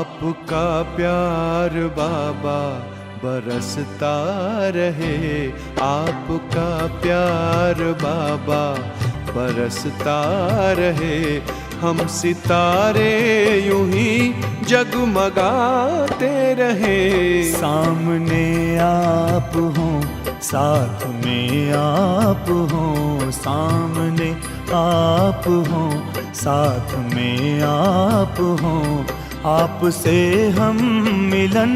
आपका प्यार बाबा बरसता रहे, आपका प्यार बाबा बरसता रहे। हम सितारे यूं ही जगमगाते रहे। सामने आप हो, साथ में आप हो, सामने आप हो, साथ में आप हो। आपसे हम मिलन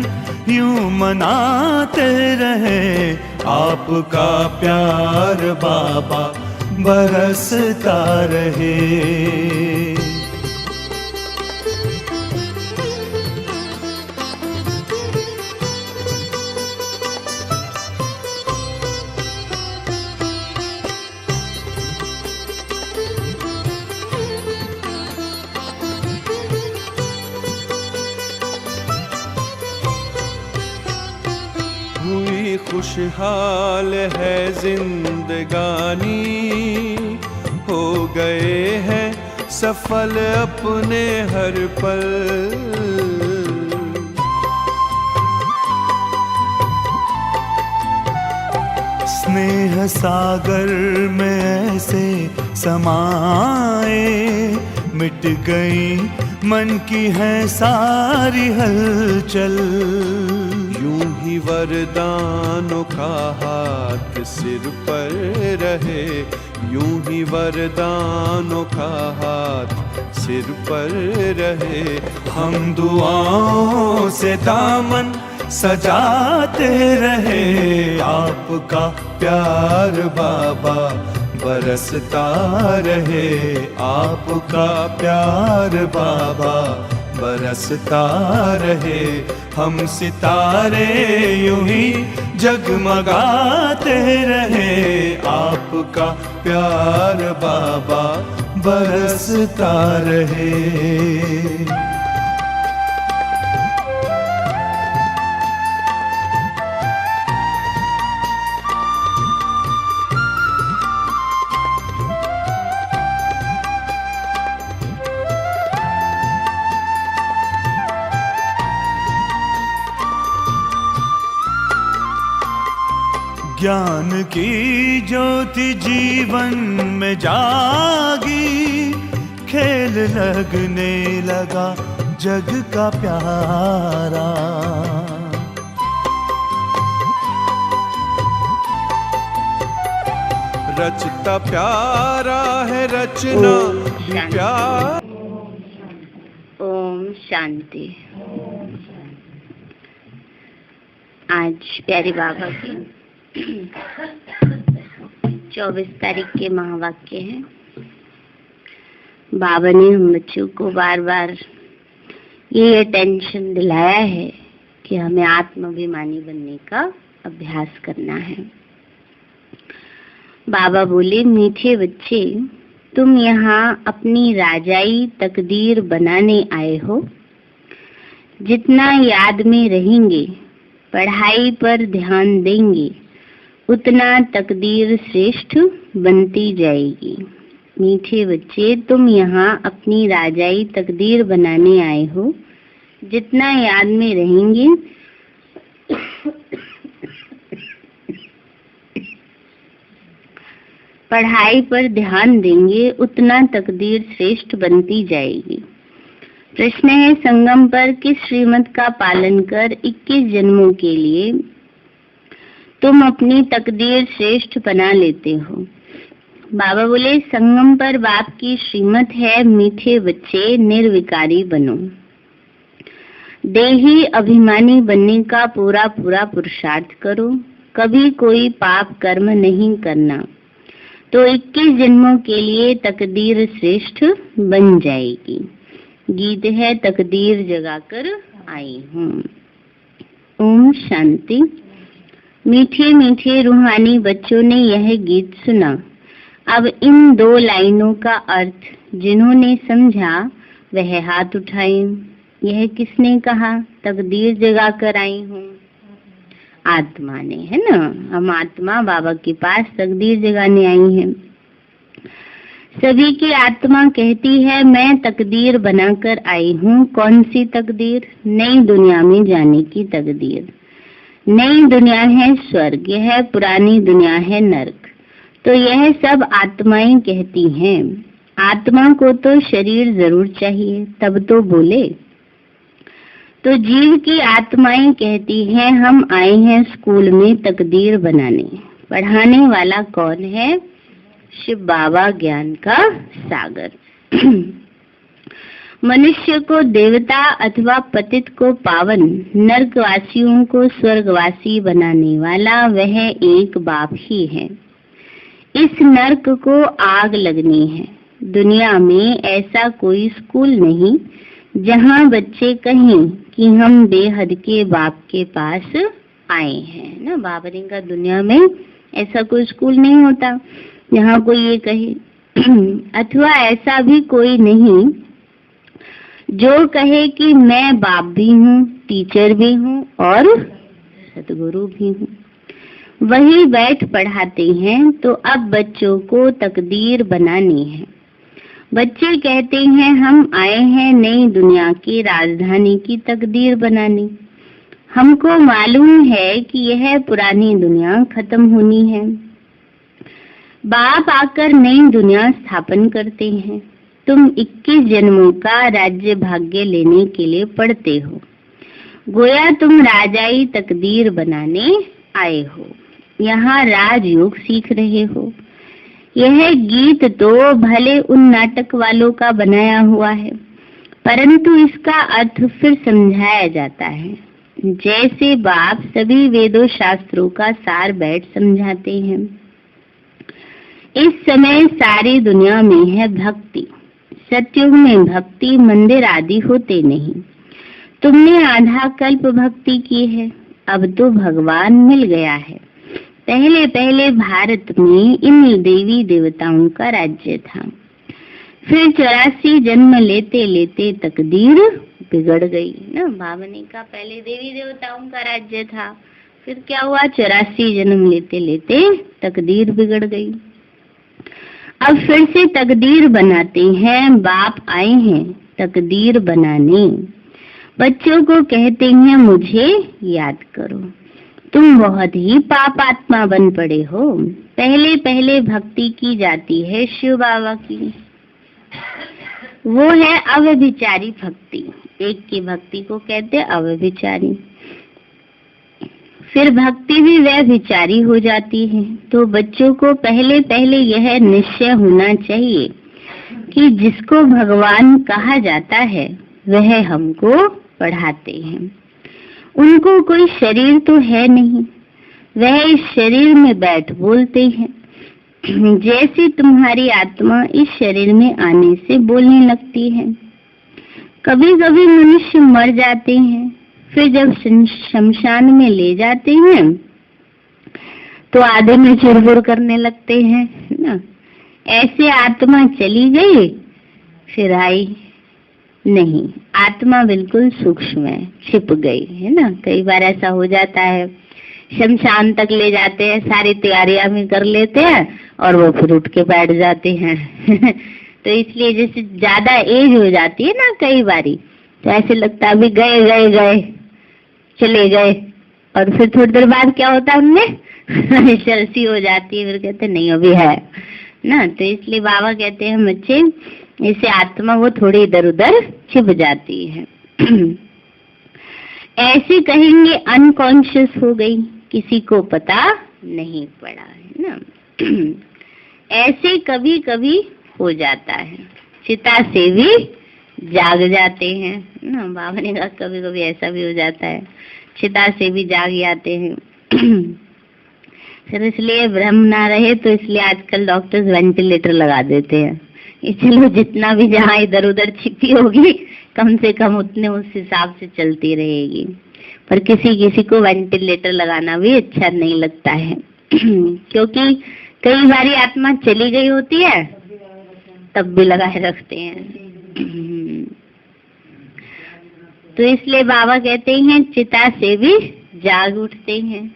यूं मनाते रहे। आपका प्यार बाबा बरसता रहे। हुई खुशहाल है जिंदगानी, हो गए हैं सफल अपने हर पल। स्नेह सागर में ऐसे समाए, मिट गई मन की है सारी हलचल। यूं ही वरदानों का हाथ सिर पर रहे, यूं ही वरदानों का हाथ सिर पर रहे। हम दुआओं से दामन सजाते रहे। आपका प्यार बाबा बरसता रहे। आपका प्यार बाबा बरसता रहे। हम सितारे यूं ही जगमगाते रहे। आपका प्यार बाबा बरसता रहे। ज्ञान की ज्योति जीवन में जागी, खेल लगने लगा जग का प्यारा। रचता प्यारा है रचना भी प्यार। ओम शांति। आज प्यारे बाबा की 24 तारीख के महावाक्य हैं। बाबा ने हम बच्चों को बार बार ये अटेंशन दिलाया है कि हमें आत्माभिमानी बनने का अभ्यास करना है। बाबा बोले, मीठे बच्चे, तुम यहाँ अपनी राजाई तकदीर बनाने आए हो। जितना याद में रहेंगे, पढ़ाई पर ध्यान देंगे, उतना तकदीर श्रेष्ठ बनती जाएगी। मीठे बच्चे, तुम यहाँ अपनी राजाई तकदीर बनाने आए हो। जितना याद में रहेंगे, पढ़ाई पर ध्यान देंगे, उतना तकदीर श्रेष्ठ बनती जाएगी। प्रश्न है, संगम पर किस श्रीमत का पालन कर 21 जन्मों के लिए तुम अपनी तकदीर श्रेष्ठ बना लेते हो? बाबा बोले, संगम पर बाप की श्रीमत है, मीठे बच्चे निर्विकारी बनो। देही अभिमानी बनने का पूरा पूरा पुरुषार्थ करो। कभी कोई पाप कर्म नहीं करना, तो 21 जन्मों के लिए तकदीर श्रेष्ठ बन जाएगी। गीत है, तकदीर जगाकर आई हूँ। ओम शांति। मीठे मीठे रूहानी बच्चों ने यह गीत सुना। अब इन 2 लाइनों का अर्थ जिन्होंने समझा वह हाथ उठाएं। यह किसने कहा? तकदीर जगाकर आई हूँ। आत्मा ने, है ना। हम आत्मा बाबा के पास तकदीर जगाने आई हैं। सभी की आत्मा कहती है मैं तकदीर बनाकर आई हूँ। कौन सी तकदीर? नई दुनिया में जाने की तकदीर। नई दुनिया है स्वर्ग, यह पुरानी दुनिया है नरक। तो यह सब आत्माएं कहती हैं। आत्मा को तो शरीर जरूर चाहिए, तब तो बोले। तो जीव की आत्माएं कहती हैं हम आए हैं स्कूल में तकदीर बनाने। पढ़ाने वाला कौन है? शिव बाबा, ज्ञान का सागर। मनुष्य को देवता अथवा पतित को पावन, नरकवासियों को स्वर्गवासी बनाने वाला वह एक बाप ही है। इस नरक को आग लगनी है। दुनिया में ऐसा कोई स्कूल नहीं जहाँ बच्चे कहें कि हम बेहद के बाप के पास आए हैं ना। बाबा ने कहा दुनिया में ऐसा कोई स्कूल नहीं होता जहाँ कोई ये कहे। अथवा ऐसा भी कोई नहीं जो कहे कि मैं बाप भी हूँ, टीचर भी हूँ और सतगुरु भी हूँ। वही बैठ पढ़ाते हैं। तो अब बच्चों को तकदीर बनानी है। बच्चे कहते हैं हम आए हैं नई दुनिया की राजधानी की तकदीर बनाने। हमको मालूम है कि यह पुरानी दुनिया खत्म होनी है। बाप आकर नई दुनिया स्थापन करते हैं। तुम 21 जन्मों का राज्य भाग्य लेने के लिए पढ़ते हो। गोया तुम राजाई तकदीर बनाने आए हो। यहाँ राजयोग सीख रहे हो। यह गीत तो भले उन नाटक वालों का बनाया हुआ है, परंतु इसका अर्थ फिर समझाया जाता है। जैसे बाप सभी वेदों शास्त्रों का सार बैठ समझाते हैं। इस समय सारी दुनिया में है भक्ति। सतयुग में भक्ति मंदिर आदि होते नहीं। तुमने आधा कल्प भक्ति की है, अब तो भगवान मिल गया है। पहले पहले भारत में इन देवी देवताओं का राज्य था। फिर 84 जन्म लेते लेते तकदीर बिगड़ गई ना। बाबा ने कहा पहले देवी देवताओं का राज्य था, फिर क्या हुआ? 84 जन्म लेते लेते तकदीर बिगड़ गई। अब फिर से तकदीर बनाते हैं। बाप आए हैं तकदीर बनाने। बच्चों को कहते हैं मुझे याद करो। तुम बहुत ही पाप आत्मा बन पड़े हो। पहले पहले भक्ति की जाती है शिव बाबा की। वो है अव्यभिचारी भक्ति। एक की भक्ति को कहते हैं अव्यभिचारी। फिर भक्ति भी व्यभिचारी हो जाती है। तो बच्चों को पहले पहले यह निश्चय होना चाहिए कि जिसको भगवान कहा जाता है वह हमको पढ़ाते हैं। उनको कोई शरीर तो है नहीं, वह इस शरीर में बैठ बोलते हैं। जैसे तुम्हारी आत्मा इस शरीर में आने से बोलने लगती है। कभी कभी मनुष्य मर जाते हैं, फिर जब शमशान में ले जाते हैं तो आधे में चुरबुर करने लगते हैं ना। ऐसे आत्मा चली गई फिर आई नहीं। आत्मा बिल्कुल सूक्ष्म है, छिप गई है ना। कई बार ऐसा हो जाता है, शमशान तक ले जाते हैं, सारी तैयारियां भी कर लेते हैं और वो फिर उठ के बैठ जाते हैं। तो इसलिए जैसे ज्यादा एज हो जाती है ना कई बारी, तो ऐसे लगता है अभी गए गए गए चले गए, और फिर थोड़ी देर बाद क्या होता है उनमें शर्सी हो जाती है। फिर कहते नहीं अभी है ना। तो इसलिए बाबा कहते हैं बच्चे इसे आत्मा वो थोड़ी इधर उधर छिप जाती है। ऐसे कहेंगे अनकॉन्शियस हो गई, किसी को पता नहीं पड़ा है ना। ऐसे कभी कभी हो जाता है, चिता से भी जाग जाते हैं ना। बाबा ने कहा कभी कभी ऐसा भी हो जाता है, चिता से भी जाग जाते हैं। फिर इसलिए भ्रम ना रहे तो इसलिए आजकल डॉक्टर्स वेंटिलेटर लगा देते हैं। चलो जितना भी जहाँ इधर उधर छिपी होगी कम से कम उतने उस हिसाब से चलती रहेगी। पर किसी किसी को वेंटिलेटर लगाना भी अच्छा नहीं लगता है क्योंकि कई बारी आत्मा चली गई होती है तब भी लगाए रखते हैं। तो इसलिए बाबा कहते हैं चिता से भी जाग उठते हैं,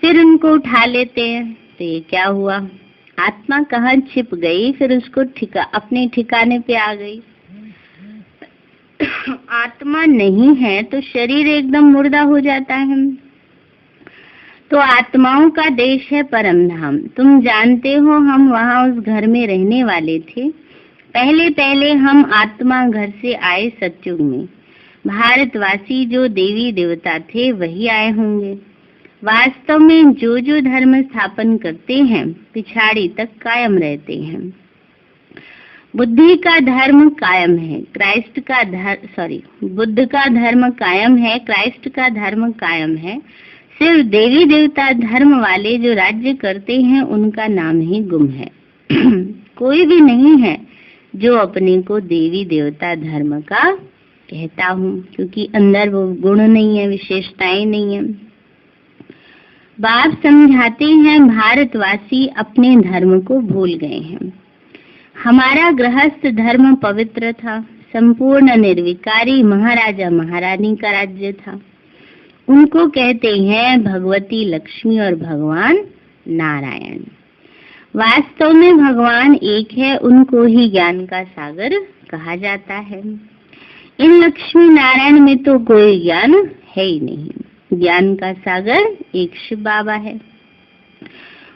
फिर उनको उठा लेते हैं। तो ये क्या हुआ? आत्मा कहाँ छिप गई, फिर उसको अपने ठिकाने पे आ गई। आत्मा नहीं है तो शरीर एकदम मुर्दा हो जाता है। तो आत्माओं का देश है परम धाम। तुम जानते हो हम वहाँ उस घर में रहने वाले थे। पहले पहले हम आत्मा घर से आए सतयुग में। भारतवासी जो देवी देवता थे वही आए होंगे। वास्तव में जो जो धर्म स्थापन करते हैं पिछाड़ी तक कायम रहते हैं। बुद्धि का धर्म कायम है, बुद्ध का धर्म कायम है, क्राइस्ट का धर्म कायम है। सिर्फ देवी देवता धर्म वाले जो राज्य करते हैं उनका नाम ही गुम है। कोई भी नहीं है जो अपने को देवी देवता धर्म का कहता हूँ, क्योंकि अंदर वो गुण नहीं है, विशेषताएं नहीं है। बाप समझाते हैं भारतवासी अपने धर्म को भूल गए हैं। हमारा गृहस्थ धर्म पवित्र था, संपूर्ण निर्विकारी महाराजा महारानी का राज्य था। उनको कहते हैं भगवती लक्ष्मी और भगवान नारायण। वास्तव में भगवान एक है, उनको ही ज्ञान का सागर कहा जाता है। इन लक्ष्मी नारायण में तो कोई ज्ञान है ही नहीं। ज्ञान का सागर एक शिव बाबा है।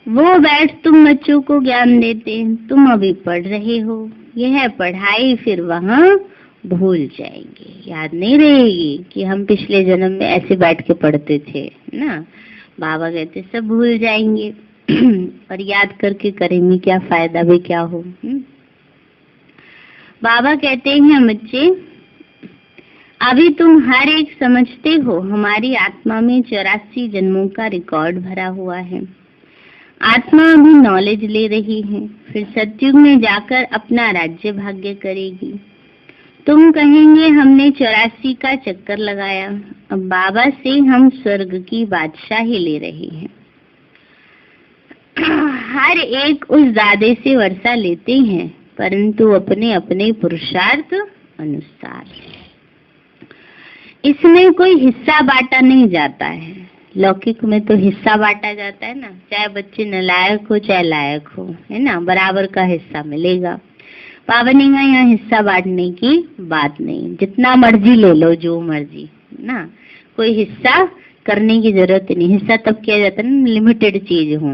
वो बैठ तुम बच्चों को ज्ञान देते, तुम अभी पढ़ रहे हो। यह पढ़ाई फिर वहाँ भूल जाएंगे, याद नहीं रहेगी कि हम पिछले जन्म में ऐसे बैठ के पढ़ते थे ना। बाबा कहते सब भूल जाएंगे और याद करके करेंगे क्या फायदा भी क्या हो। बाबा कहते हैं बच्चे अभी तुम हर एक समझते हो हमारी आत्मा में 84 जन्मों का रिकॉर्ड भरा हुआ है। आत्मा अभी नॉलेज ले रही है, फिर सतयुग में जाकर अपना राज्य भाग्य करेगी। तुम कहेंगे हमने 84 का चक्कर लगाया, अब बाबा से हम स्वर्ग की बादशाही ले रहे हैं। हर एक उस दादे से वर्षा लेते हैं, परंतु अपने अपने पुरुषार्थ अनुसार। इसमें कोई हिस्सा बांटा नहीं जाता है। लौकिक में तो हिस्सा बांटा जाता है ना, चाहे बच्चे नालायक हो चाहे लायक हो, है ना, बराबर का हिस्सा मिलेगा। पावनी में यहाँ हिस्सा बांटने की बात नहीं, जितना मर्जी ले लो, जो मर्जी ना, कोई हिस्सा करने की जरूरत नहीं। हिस्सा तब किया जाता है ना लिमिटेड चीज हो।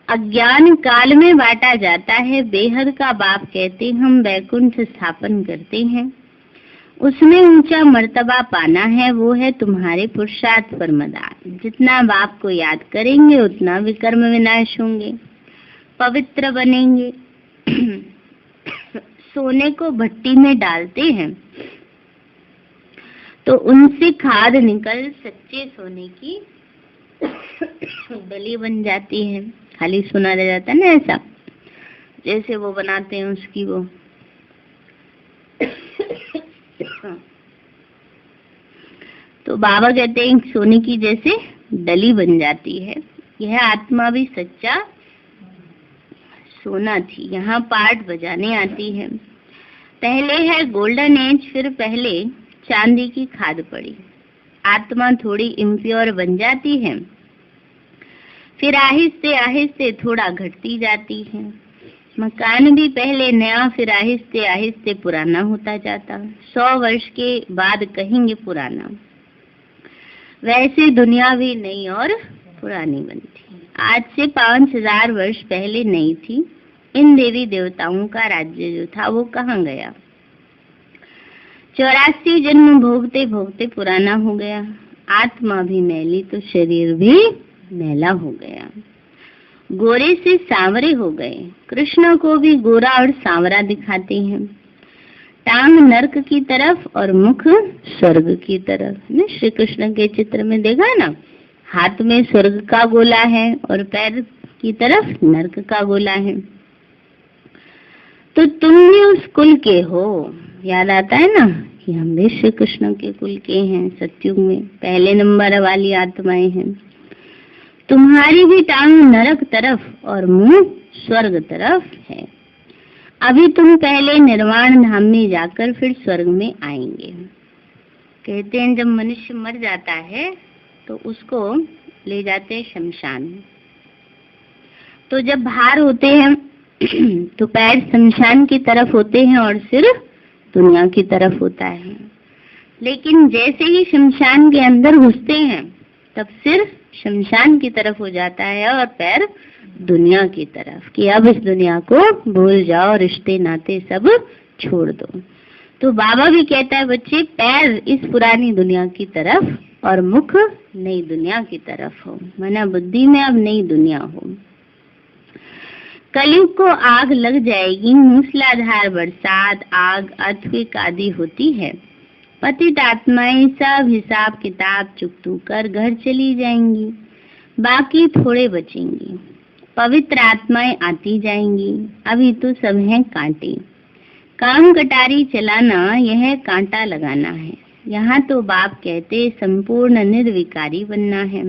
अज्ञान काल में बांटा जाता है। बेहद का बाप कहते हम वैकुंठ स्थापन करते हैं, उसमें ऊंचा मर्तबा पाना है, वो है तुम्हारे पुरुषार्थ पर मदान। जितना बाप को याद करेंगे उतना विकर्म विनाश होंगे, पवित्र बनेंगे। सोने को भट्टी में डालते हैं तो उनसे खाद निकल सच्चे सोने की बलि बन जाती है। खाली सोना रह जाता है ना, ऐसा जैसे वो बनाते हैं उसकी वो तो बाबा कहते हैं सोने की जैसे डली बन जाती है। यह आत्मा भी सच्चा सोना थी, यहाँ पार्ट बजाने आती है। पहले है गोल्डन एज, फिर पहले चांदी की खाद पड़ी। आत्मा थोड़ी इम्प्योर बन जाती है, फिर आहिस्ते आहिस्ते थोड़ा घटती जाती है। मकान भी पहले नया, फिर आहिस्ते आहिस्ते पुराना होता जाता। 100 वर्ष के बाद कहेंगे पुराना। वैसे दुनिया भी नई और पुरानी बनती। आज से 5000 वर्ष पहले नई थी। इन देवी देवताओं का राज्य जो था वो कहाँ गया? 84 जन्म भोगते भोगते पुराना हो गया। आत्मा भी मैली तो शरीर भी मैला हो गया। गोरे से सांवरे हो गए। कृष्ण को भी गोरा और सांवरा दिखाते हैं। टांग नरक की तरफ और मुख स्वर्ग की तरफ। ने श्री कृष्ण के चित्र में देखा है ना, हाथ में स्वर्ग का गोला है और पैर की तरफ नरक का गोला है। तो तुम भी उस कुल के हो। याद आता है ना कि हम भी श्री कृष्ण के कुल के हैं। सतयुग में पहले नंबर वाली आत्माएं हैं। तुम्हारी भी टांग नरक तरफ और मुंह स्वर्ग तरफ है। अभी तुम पहले निर्वाण धाम में जाकर फिर स्वर्ग में आएंगे। कहते हैं जब मनुष्य मर जाता है तो उसको ले जाते हैं शमशान में। तो जब बाहर होते हैं तो पैर शमशान की तरफ होते हैं और सिर दुनिया की तरफ होता है। लेकिन जैसे ही शमशान के अंदर घुसते हैं तब सिर शमशान की तरफ हो जाता है और पैर दुनिया की तरफ, कि अब इस दुनिया को भूल जाओ, रिश्ते नाते सब छोड़ दो। तो बाबा भी कहता है बच्चे, पैर इस पुरानी दुनिया की तरफ और मुख नई दुनिया की तरफ हो, माना बुद्धि में अब नई दुनिया हो। कलयुग को आग लग जाएगी, मूसलाधार बरसात, आग अर्थक्वेक आदि होती है। पतित आत्माएं सब हिसाब किताब चुकतू कर घर चली जाएंगी, बाकी थोड़े बचेंगी। पवित्र आत्माएं आती जाएंगी, अभी तो सब हैं कांटे। काम कटारी चलाना यह कांटा लगाना है। यहाँ तो बाप कहते संपूर्ण निर्विकारी बनना है।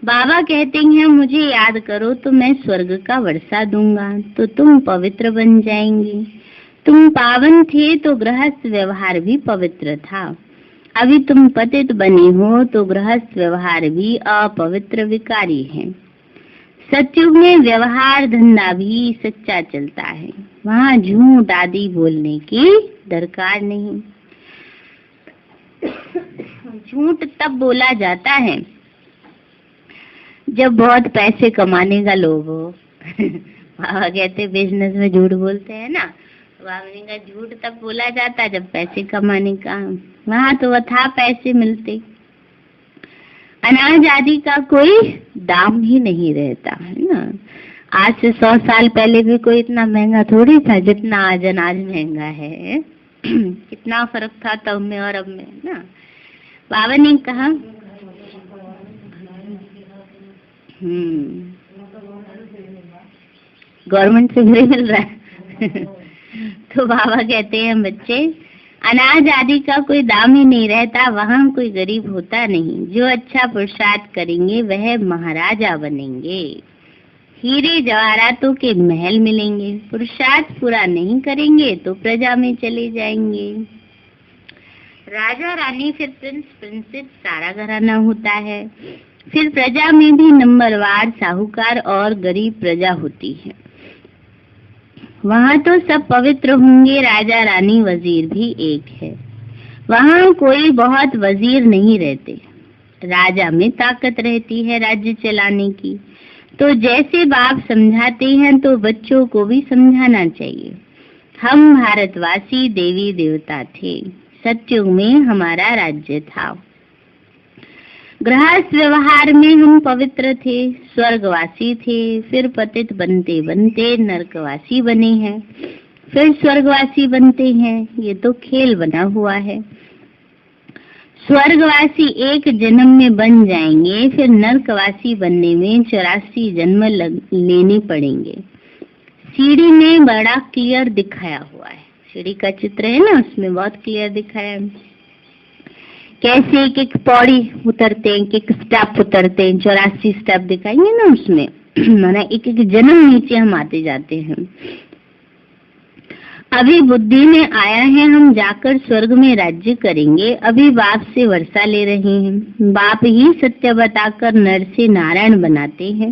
बाबा कहते हैं मुझे याद करो तो मैं स्वर्ग का वर्षा दूंगा, तो तुम पवित्र बन जाएंगे। तुम पावन थे तो गृहस्थ व्यवहार भी पवित्र था, अभी तुम पतित बने हो तो गृहस्थ व्यवहार भी अपवित्र विकारी है। सतयुग में व्यवहार धंधा भी सच्चा चलता है, वहाँ झूठ आदि बोलने की दरकार नहीं। झूठ तब बोला जाता है जब बहुत पैसे कमाने का लोभ हो। बाबा कहते बिजनेस में झूठ बोलते हैं ना, बाबा का झूठ तब बोला जाता है जब पैसे कमाने का, वहाँ तो अथाह पैसे मिलते। अनाज आदि का कोई दाम ही नहीं रहता है ना। आज से 100 साल पहले भी कोई इतना महंगा थोड़ी था जितना आज अनाज महंगा है। कितना फर्क था तब में और अब में ना। बाबा ने कहा गवर्नमेंट से फ्री मिल रहा है। तो बाबा कहते हैं बच्चे, अनाज आदि का कोई दाम ही नहीं रहता, वहाँ कोई गरीब होता नहीं। जो अच्छा पुरुषार्थ करेंगे वह महाराजा बनेंगे, हीरे जवाहरातों के महल मिलेंगे। पुरुषार्थ पूरा नहीं करेंगे तो प्रजा में चले जाएंगे। राजा रानी, फिर प्रिंस प्रिंसेस, सारा घराना होता है। फिर प्रजा में भी नंबरवार साहूकार और गरीब प्रजा होती है। वहाँ तो सब पवित्र होंगे, राजा रानी वजीर भी एक है। वहाँ कोई बहुत वजीर नहीं रहते, राजा में ताकत रहती है राज्य चलाने की। तो जैसे बाप समझाते हैं तो बच्चों को भी समझाना चाहिए। हम भारतवासी देवी देवता थे, सतयुग में हमारा राज्य था। गृहस्थ व्यवहार में हम पवित्र थे, स्वर्गवासी थे। फिर पतित बनते बनते नरकवासी बने हैं, फिर स्वर्गवासी बनते हैं। ये तो खेल बना हुआ है। स्वर्गवासी एक जन्म में बन जाएंगे, फिर नरकवासी बनने में 84 जन्म लेने पड़ेंगे। सीढ़ी में बड़ा क्लियर दिखाया हुआ है, सीढ़ी का चित्र है ना, उसमें बहुत क्लियर दिखाया है कैसे एक एक पौड़ी उतरते हैं, एक स्टेप उतरते हैं। 84 स्टेप दिखाएंगे ना उसमें, माना एक एक जन्म नीचे हम आते जाते हैं। अभी बुद्धि में आया है हम जाकर स्वर्ग में राज्य करेंगे। अभी बाप से वर्षा ले रहे हैं, बाप ही सत्य बताकर नर से नारायण बनाते हैं।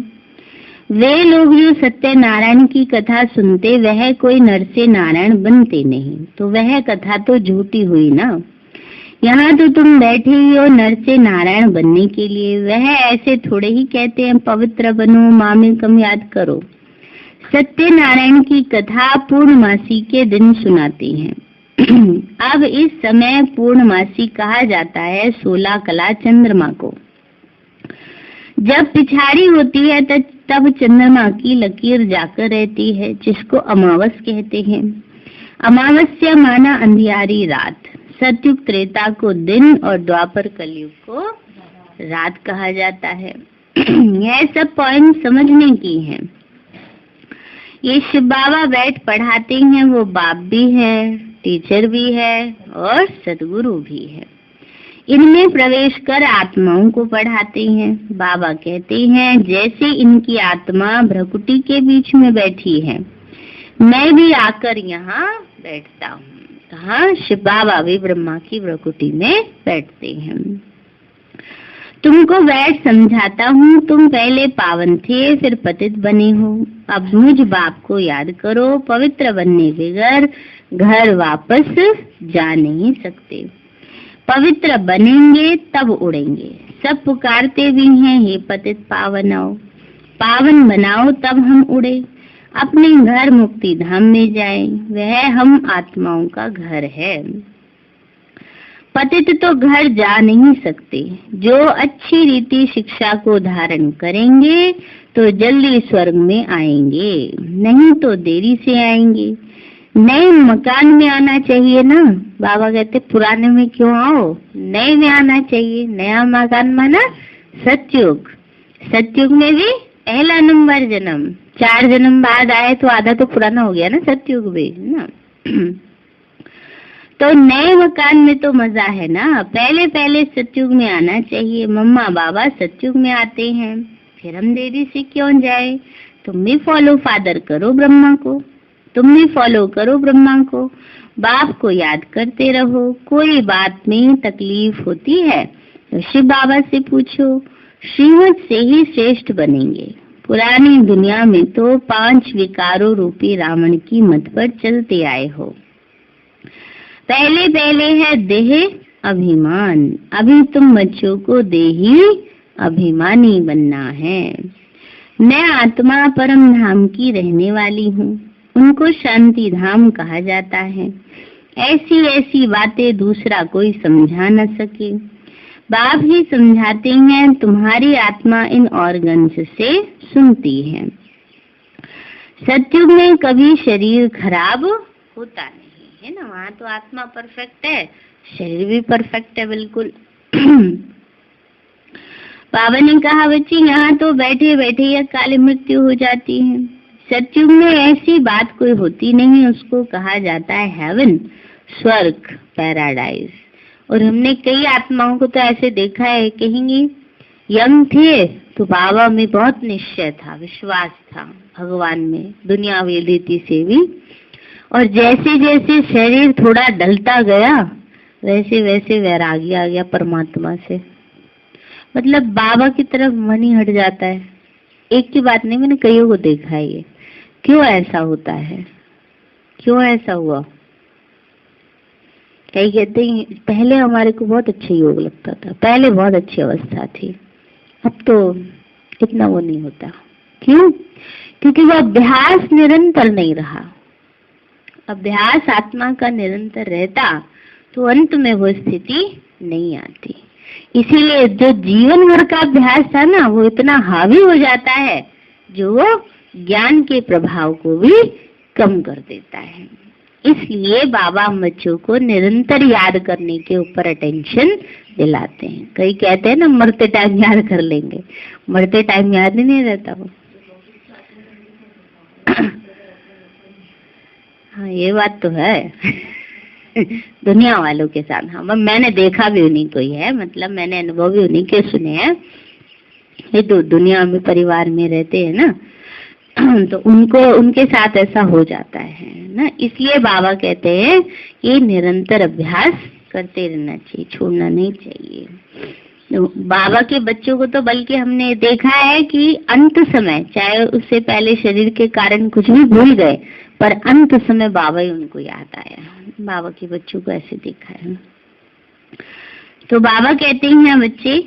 वे लोग जो सत्य नारायण की कथा सुनते वह कोई नर से नारायण बनते नहीं, तो वह कथा तो झूठी हुई ना। यहाँ तो तुम बैठे ही हो नर से नारायण बनने के लिए। वह ऐसे थोड़े ही कहते हैं पवित्र बनो, माँ में कम याद करो। सत्य नारायण की कथा पूर्णमासी के दिन सुनाते हैं। अब इस समय पूर्णमासी कहा जाता है 16 कला चंद्रमा को। जब पिछाड़ी होती है तब चंद्रमा की लकीर जाकर रहती है, जिसको अमावस कहते हैं। अमावस्या माना अंधियारी रात। सतयुग त्रेता को दिन और द्वापर कलयुग को रात कहा जाता है। यह सब पॉइंट समझने की हैं। ये शिव बाबा बैठ पढ़ाते हैं, वो बाप भी है, टीचर भी है और सदगुरु भी है। इनमें प्रवेश कर आत्माओं को पढ़ाते हैं। बाबा कहते हैं जैसे इनकी आत्मा भ्रकुटी के बीच में बैठी है, मैं भी आकर यहाँ बैठता हूँ। कहाँ? शिव बाबा भी ब्रह्मा की भ्रकुटी में बैठते हैं। तुमको बैठ समझाता हूँ, तुम पहले पावन थे, फिर पतित बने हो। अब मुझ बाप को याद करो, पवित्र बनने बगैर घर वापस जा नहीं सकते। पवित्र बनेंगे तब उड़ेंगे। सब पुकारते भी हैं, हे पतित पावन आओ, पावन बनाओ तब हम उड़े, अपने घर मुक्ति धाम में जाएं। वह हम आत्माओं का घर है। पतित तो घर जा नहीं सकते। जो अच्छी रीति शिक्षा को धारण करेंगे तो जल्दी स्वर्ग में आएंगे, नहीं तो देरी से आएंगे। नए मकान में आना चाहिए ना। बाबा कहते पुराने में क्यों आओ, नए में आना चाहिए। नया मकान माना सतयुग। सतयुग में भी पहला नंबर जन्म, 4 जन्म बाद आए तो आधा तो पुराना हो गया ना सतयुग भी ना। तो नए मकान में तो मजा है ना। पहले पहले सतयुग में आना चाहिए। मम्मा बाबा सतयुग में आते हैं, फिर हम देरी से क्यों जाए। तुम भी फॉलो फादर करो ब्रह्मा को, तुम भी फॉलो करो ब्रह्मा को। बाप को याद करते रहो। कोई बात में तकलीफ होती है तो शिव बाबा से पूछो, श्रीमत से ही श्रेष्ठ बनेंगे। पुरानी दुनिया में तो 5 विकारों रूपी रावण की मत पर चलते आए हो। पहले पहले है देह अभिमान, अभी तुम बच्चों को देही अभिमानी बनना है। मैं आत्मा परम धाम की रहने वाली हूँ, उनको शांति धाम कहा जाता है। ऐसी ऐसी बातें दूसरा कोई समझा न सके, बाप ही समझाते हैं। तुम्हारी आत्मा इन ऑर्गन्स से सुनती है। सतयुग में कभी शरीर खराब होता नहीं है ना, वहाँ तो आत्मा परफेक्ट है, शरीर भी परफेक्ट है बिल्कुल। बाबा ने कहा बच्ची यहाँ तो बैठे बैठे यह काली मृत्यु हो जाती है। सतयुग में ऐसी बात कोई होती नहीं, उसको कहा जाता है हेवन, स्वर्ग, पैराडाइज। और हमने कई आत्माओं को तो ऐसे देखा है, कहेंगे यंग थे तो बाबा में बहुत निश्चय था, विश्वास था भगवान में, दुनियावी रीति से भी। और जैसे जैसे शरीर थोड़ा ढलता गया वैसे वैसे वैरागी आ गया परमात्मा से। मतलब बाबा की तरफ मन ही हट जाता है। एक की बात नहीं, मैंने कईयों को देखा है ये। क्यों ऐसा होता है, क्यों ऐसा हुआ? कई कहते हैं पहले हमारे को बहुत अच्छा योग लगता था, पहले बहुत अच्छी अवस्था थी, अब तो इतना वो नहीं होता। क्यों? क्योंकि वो अभ्यास निरंतर नहीं रहा। अभ्यास आत्मा का निरंतर रहता तो अंत में वो स्थिति नहीं आती। इसीलिए जो जीवन भर का अभ्यास था ना, वो इतना हावी हो जाता है जो वो ज्ञान के प्रभाव को भी कम कर देता है। इसलिए बाबा बच्चों को निरंतर याद करने के ऊपर अटेंशन दिलाते हैं। कई कहते हैं ना मरते टाइम याद कर लेंगे, मरते टाइम याद ही नहीं रहता वो। हाँ ये बात तो है। दुनिया वालों के साथ, हाँ मैंने देखा भी उन्हीं को ही है, मतलब मैंने अनुभव भी उन्हीं के सुने हैं। ये तो दुनिया में परिवार में रहते हैं ना, तो उनको उनके साथ ऐसा हो जाता है ना। इसलिए बाबा कहते हैं ये निरंतर अभ्यास करते रहना चाहिए, छोड़ना नहीं चाहिए। तो बाबा के बच्चों को तो बल्कि हमने देखा है कि अंत समय, चाहे उससे पहले शरीर के कारण कुछ भी भूल गए, पर अंत समय बाबा ही उनको याद आया। बाबा के बच्चों को ऐसे देखा है। तो बाबा कहते हैं बच्चे,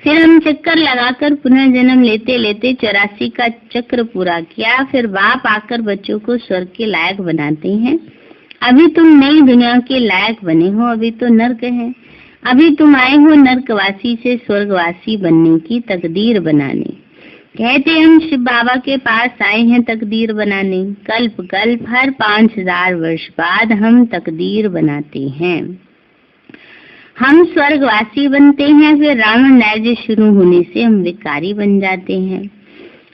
फिर हम चक्कर लगाकर पुनः जन्म लेते लेते 84 का चक्र पूरा किया। फिर बाप आकर बच्चों को स्वर्ग के लायक बनाते हैं। अभी तुम नई दुनिया के लायक बने हो, अभी तो नर्क है। अभी तुम आए हो नर्कवासी से स्वर्गवासी बनने की तकदीर बनाने। कहते हम शिव बाबा के पास आए हैं तकदीर बनाने। कल्प कल्प हर 5000 वर्ष बाद हम तकदीर बनाते हैं। हम स्वर्गवासी बनते हैं, फिर रावण राज्य शुरू होने से हम विकारी बन जाते हैं।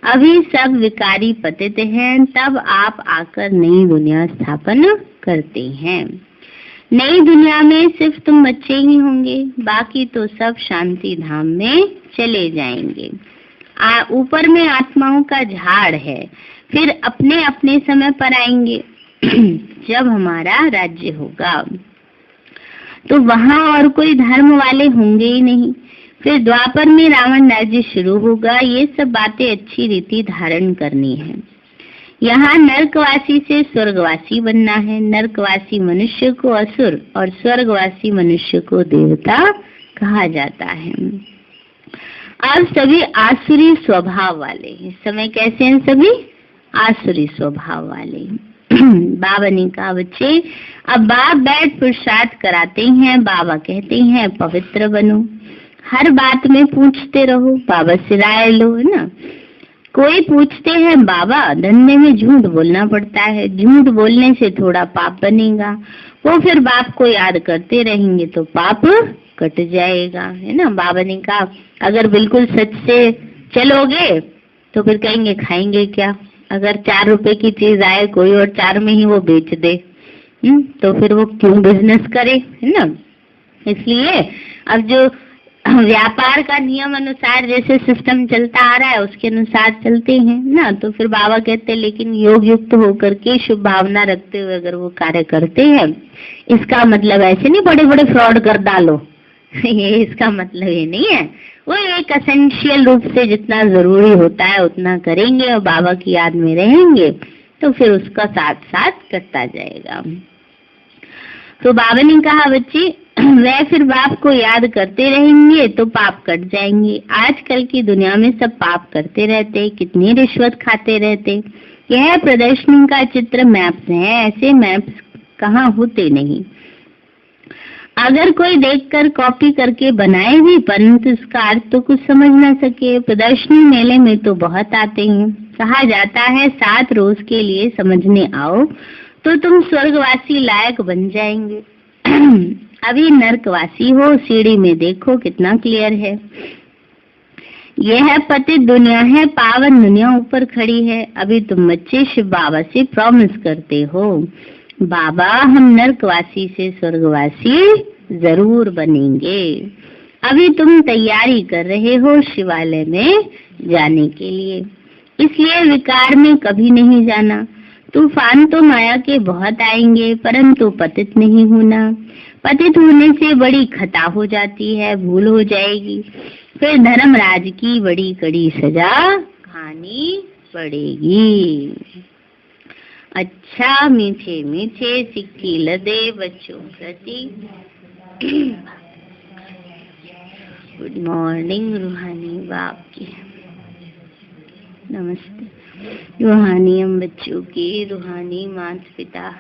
अभी सब विकारी पतित हैं, तब आप आकर नई दुनिया स्थापन करते हैं। नई दुनिया में सिर्फ तुम बच्चे ही होंगे, बाकी तो सब शांति धाम में चले जाएंगे। ऊपर में आत्माओं का झाड़ है, फिर अपने अपने समय पर आएंगे। जब हमारा राज्य होगा तो वहाँ और कोई धर्म वाले होंगे ही नहीं। फिर द्वापर में रावण राज्य शुरू होगा। ये सब बातें अच्छी रीति धारण करनी है। यहाँ नरकवासी से स्वर्गवासी बनना है। नरकवासी मनुष्य को असुर और स्वर्गवासी मनुष्य को देवता कहा जाता है। अब सभी आसुरी स्वभाव वाले, इस समय कैसे हैं सभी? आसुरी स्वभाव वाले। बाबा ने कहा बच्चे, अब बाप बैठ पुरुषार्थ कराते हैं। बाबा कहते हैं पवित्र बनो, हर बात में पूछते रहो, बाबा से राय लो, है ना। कोई पूछते हैं बाबा धंधे में झूठ बोलना पड़ता है, झूठ बोलने से थोड़ा पाप बनेगा। वो फिर बाप को याद करते रहेंगे तो पाप कट जाएगा, है ना। बाबा ने कहा अगर बिल्कुल सच से चलोगे तो फिर कहेंगे खाएंगे क्या। अगर 4 रुपए की चीज आए कोई और 4 में ही वो बेच दे, तो फिर वो क्यों बिजनेस करे, है ना। इसलिए अब जो व्यापार का नियम अनुसार जैसे सिस्टम चलता आ रहा है उसके अनुसार चलते हैं ना। तो फिर बाबा कहते हैं लेकिन योग युक्त होकर के शुभ भावना रखते हुए अगर वो कार्य करते हैं, इसका मतलब ऐसे नहीं बड़े बड़े फ्रॉड कर डालो ये इसका मतलब ये नहीं है। वो एक एसेंशियल रूप से जितना जरूरी होता है उतना करेंगे और बाबा की याद में रहेंगे तो फिर उसका साथ साथ करता जाएगा। तो बाबा ने कहा बच्चे वह फिर बाप को याद करते रहेंगे तो पाप कट जाएंगे। आजकल की दुनिया में सब पाप करते रहते, कितनी रिश्वत खाते रहते। यह प्रदर्शनी का चित्र मैप्स है, ऐसे मैप्स कहाँ होते नहीं। अगर कोई देखकर कॉपी करके बनाए भी परंतु इसका अर्थ तो कुछ समझ ना सके। प्रदर्शनी मेले में तो बहुत आते हैं। कहा जाता है 7 रोज के लिए समझने आओ तो तुम स्वर्गवासी लायक बन जाएंगे। अभी नरकवासी हो, सीढ़ी में देखो कितना क्लियर है। यह पतित दुनिया है, पावन दुनिया ऊपर खड़ी है। अभी तुम बच्चे शिव बाबा से प्रॉमिस करते हो बाबा हम नरकवासी से स्वर्गवासी जरूर बनेंगे। अभी तुम तैयारी कर रहे हो शिवालय में जाने के लिए, इसलिए विकार में कभी नहीं जाना। तूफान तो माया के बहुत आएंगे परंतु पतित नहीं होना। पतित होने से बड़ी खता हो जाती है, भूल हो जाएगी, फिर धर्मराज की बड़ी कड़ी सजा खानी पड़ेगी। अच्छा मीठे मीठे सिक्की लदे बच्चों प्रति गुड मॉर्निंग रूहानी बाप की नमस्ते। रूहानी हम बच्चों की रूहानी माता पिता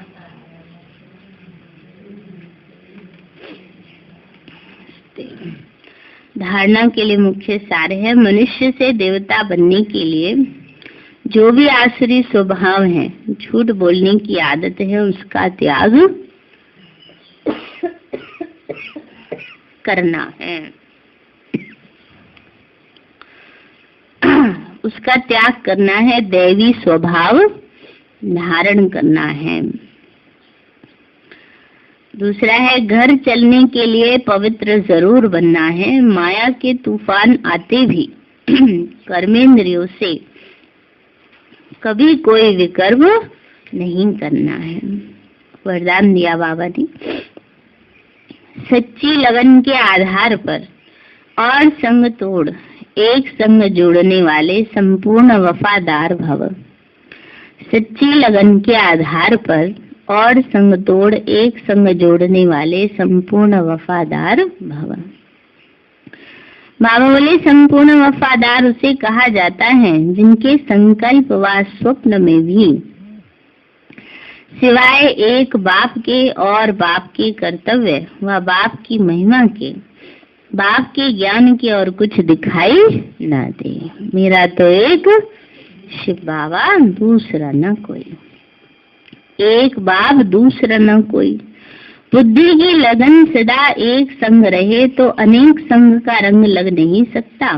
धारणा के लिए मुख्य सार है मनुष्य से देवता बनने के लिए जो भी आसुरी स्वभाव है, झूठ बोलने की आदत है, उसका त्याग करना है। उसका त्याग करना है, दैवी स्वभाव धारण करना है। दूसरा है घर चलने के लिए पवित्र जरूर बनना है। माया के तूफान आते भी कर्मेंद्रियों से कभी कोई विकर्म नहीं करना है। वरदान दिया बाबा ने, सच्ची लगन के आधार पर और संग तोड़ एक संग जोड़ने वाले संपूर्ण वफादार भव। सच्ची लगन के आधार पर और संग तोड़ एक संग जोड़ने वाले संपूर्ण वफादार भव। बाबा बोले संपूर्ण वफादार उसे कहा जाता है जिनके संकल्प व स्वप्न में भी सिवाय एक बाप के और बाप के कर्तव्य व बाप की महिमा के, बाप के ज्ञान के और कुछ दिखाई न दे। मेरा तो एक शिव बाबा, दूसरा न कोई। एक बाप दूसरा न कोई। बुद्धि की लगन सदा एक संग रहे तो अनेक संग का रंग लग नहीं सकता।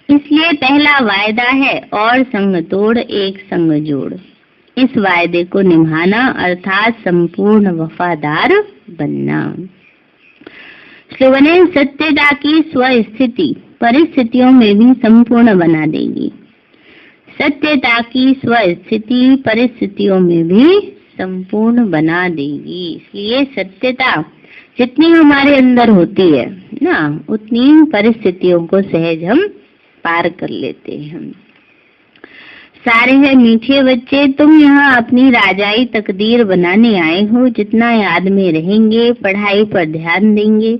इसलिए पहला वायदा है और संग तोड़ एक संग जोड़। इस वायदे को निभाना अर्थात संपूर्ण वफादार बनना। स्लोगन है, सत्यता की स्वस्थिति परिस्थितियों में भी संपूर्ण बना देगी। सत्यता की स्वस्थिति परिस्थितियों में भी संपूर्ण बना देगी। इसलिए सत्यता जितनी हमारे अंदर होती है ना, उतनी परिस्थितियों को सहज हम पार कर लेते हैं। सारे हैं मीठे बच्चे, तुम यहाँ अपनी राजाई तकदीर बनाने आए हो। जितना याद में रहेंगे, पढ़ाई पर ध्यान देंगे,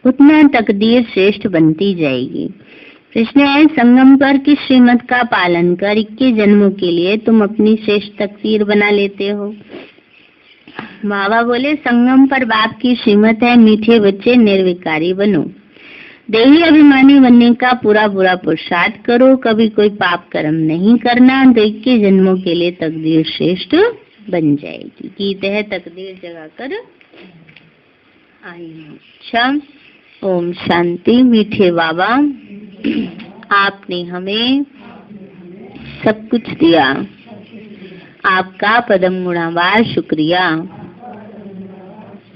उतना तकदीर श्रेष्ठ बनती जाएगी। प्रश्न है, संगम पर किस श्रीमत का पालन कर 21 जन्मों के लिए तुम अपनी श्रेष्ठ तकदीर बना लेते हो? बाबा बोले, संगम पर बाप की श्रीमत है, मीठे बच्चे निर्विकारी बनो, देही अभिमानी बनने का पूरा पूरा पुरुषार्थ करो, कभी कोई पाप कर्म नहीं करना, तो 21 जन्मों के लिए तकदीर श्रेष्ठ बन जाएगी। गीत है, तकदीर जगाकर आई हूँ। अच्छा, ओम शांति। मीठे बाबा, आपने हमें सब कुछ दिया, आपका पदम गुणावार शुक्रिया।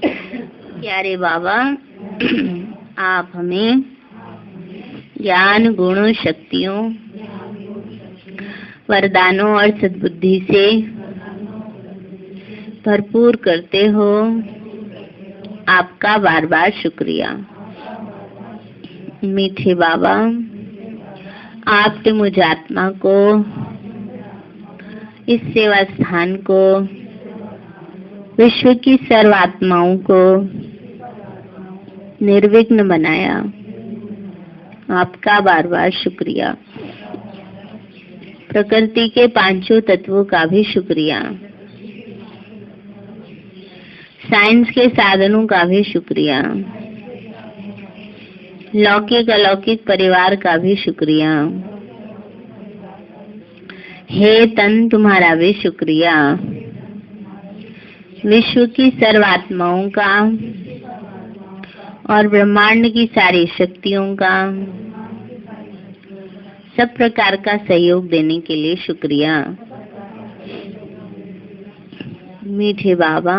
प्यारे बाबा, आप हमें ज्ञान, गुणों, शक्तियों, वरदानों और सद्बुद्धि से भरपूर करते हो, आपका बार बार शुक्रिया। मीठे बाबा, आपने मुझ आत्मा को, इस सेवा स्थान को, विश्व की सर्व आत्माओं को निर्विघ्न बनाया, आपका बार बार शुक्रिया। प्रकृति के पांचों तत्वों का भी शुक्रिया, साइंस के साधनों का भी शुक्रिया, लौकिक अलौकिक परिवार का भी शुक्रिया। हे तन, तुम्हारा भी शुक्रिया। विश्व की सर्व आत्माओं का और ब्रह्मांड की सारी शक्तियों का, सब प्रकार का सहयोग देने के लिए शुक्रिया। मीठे बाबा,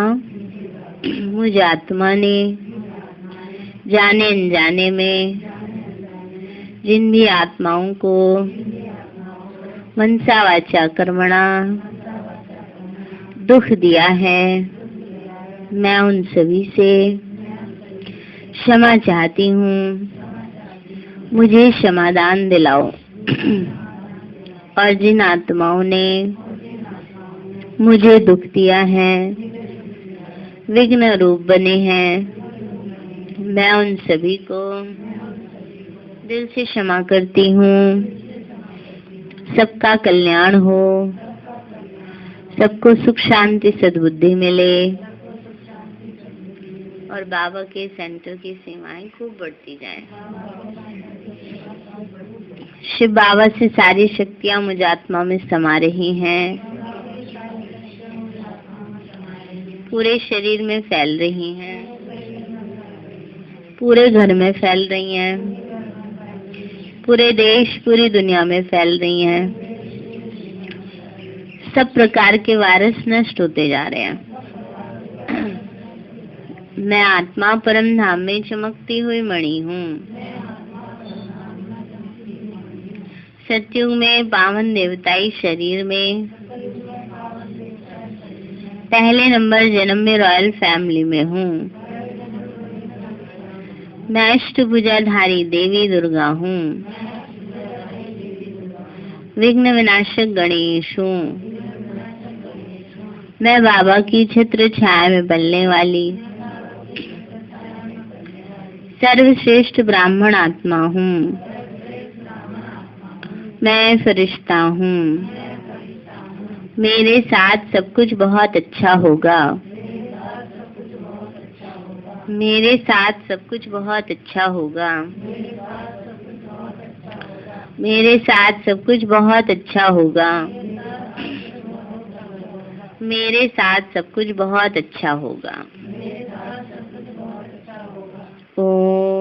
मुझ आत्मा ने जाने अनजाने में जिन भी आत्माओं को मनसा वाचा कर्मणा दुख दिया है, मैं उन सभी से क्षमा चाहती हूँ, मुझे क्षमादान दिलाओ। और जिन आत्माओं ने मुझे दुख दिया है, विघ्न रूप बने हैं, मैं उन सभी को दिल से क्षमा करती हूँ। सबका कल्याण हो, सबको सुख शांति सद्बुद्धि मिले और बाबा के सेंटर की सेवाएं खूब बढ़ती जाएं। शिव बाबा से सारी शक्तियां मुझ आत्मा में समा रही हैं, पूरे शरीर में फैल रही हैं, पूरे घर में फैल रही हैं, पूरे देश पूरी दुनिया में फैल रही हैं। सब प्रकार के वायरस नष्ट होते जा रहे हैं। मैं आत्मा परम धाम में चमकती हुई मणि हूँ। सतयुग में पावन देवताई शरीर में पहले नंबर जन्म में रॉयल फैमिली में हूँ। मैं अष्टभुजाधारी देवी दुर्गा हूँ। विघ्न विनाशक गणेश हूँ। मैं बाबा की छत्र छाया में पलने वाली सर्वश्रेष्ठ ब्राह्मण आत्मा हूँ। मैं फरिश्ता हूँ। मेरे साथ सब कुछ बहुत अच्छा होगा। मेरे साथ सब कुछ बहुत अच्छा होगा। मेरे साथ सब कुछ बहुत अच्छा होगा। मेरे साथ सब कुछ बहुत अच्छा होगा। ओम